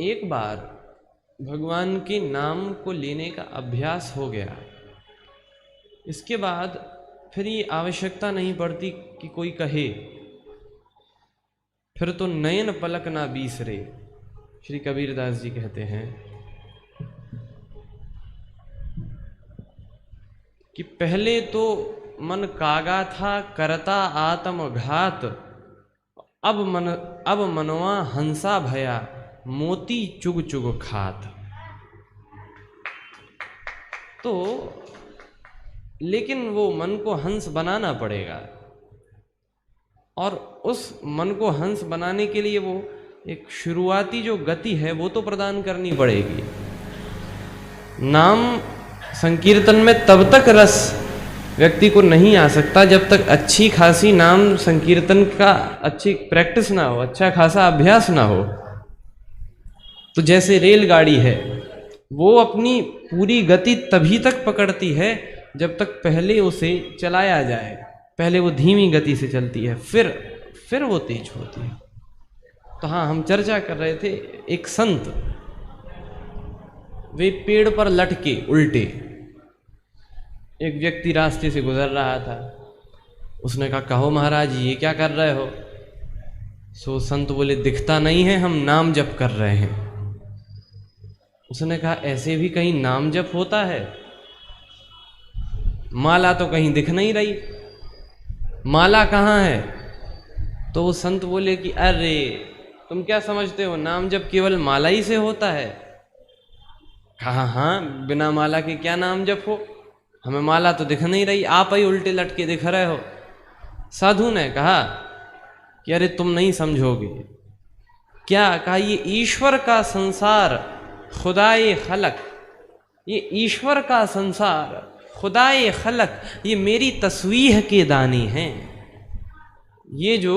एक बार भगवान के नाम को लेने का अभ्यास हो गया, इसके बाद फिर ये आवश्यकता नहीं पड़ती कि कोई कहे, फिर तो नयन पलक ना बीसरे। श्री कबीरदास जी कहते हैं कि पहले तो मन कागा था करता आत्मघात, अब मनवा हंसा भया मोती चुग चुग खात। तो लेकिन वो मन को हंस बनाना पड़ेगा, और उस मन को हंस बनाने के लिए वो एक शुरुआती जो गति है वो तो प्रदान करनी पड़ेगी। नाम संकीर्तन में तब तक रस व्यक्ति को नहीं आ सकता जब तक अच्छी खासी नाम संकीर्तन का अच्छी प्रैक्टिस ना हो, अच्छा खासा अभ्यास ना हो। तो जैसे रेलगाड़ी है, वो अपनी पूरी गति तभी तक पकड़ती है जब तक पहले उसे चलाया जाए। पहले वो धीमी गति से चलती है, फिर वो तेज होती है। तो हाँ, हम चर्चा कर रहे थे, एक संत वे पेड़ पर लटके उल्टे, एक व्यक्ति रास्ते से गुजर रहा था। उसने कहा, कहो महाराज ये क्या कर रहे हो? सो संत बोले, दिखता नहीं है, हम नाम जप कर रहे हैं। उसने कहा, ऐसे भी कहीं नाम जप होता है? माला तो कहीं दिख नहीं रही, माला कहाँ है? तो वो संत बोले कि अरे तुम क्या समझते हो, नाम जप केवल माला ही से होता है? कहा, हाँ, बिना माला के क्या नाम जप हो? हमें माला तो दिख नहीं रही, आप ही उल्टे लटके दिख रहे हो। साधु ने कहा कि अरे तुम नहीं समझोगे। क्या? कहा, ये ईश्वर का संसार, खुदाए खलक, ये ईश्वर का संसार, खुदाए खलक, ये मेरी तस्वीर के दाने हैं। ये जो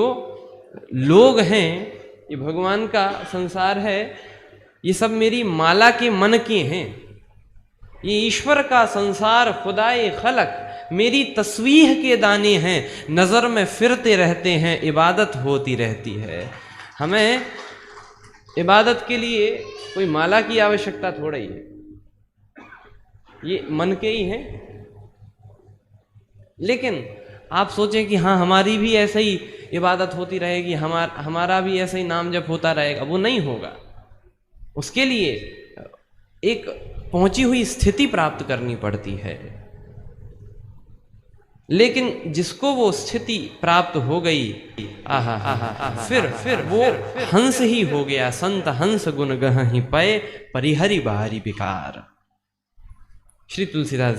लोग हैं, ये भगवान का संसार है, ये सब मेरी माला के मन के हैं। ये ईश्वर का संसार, खुदाए खलक, मेरी तस्वीर के दाने हैं, नज़र में फिरते रहते हैं, इबादत होती रहती है। हमें इबादत के लिए कोई माला की आवश्यकता थोड़ा ही है, ये मन के ही हैं। लेकिन आप सोचें कि हाँ, हमारी भी ऐसे ही इबादत होती रहेगी, हमारा भी ऐसे ही नाम जप होता रहेगा, वो नहीं होगा। उसके लिए एक पहुंची हुई स्थिति प्राप्त करनी पड़ती है। लेकिन जिसको वो स्थिति प्राप्त हो गई, आहा आहा, फिर वो हंस ही हो गया। संत हंस गुण गहि पय परिहरि बाहरी विकार। श्री तुलसीदास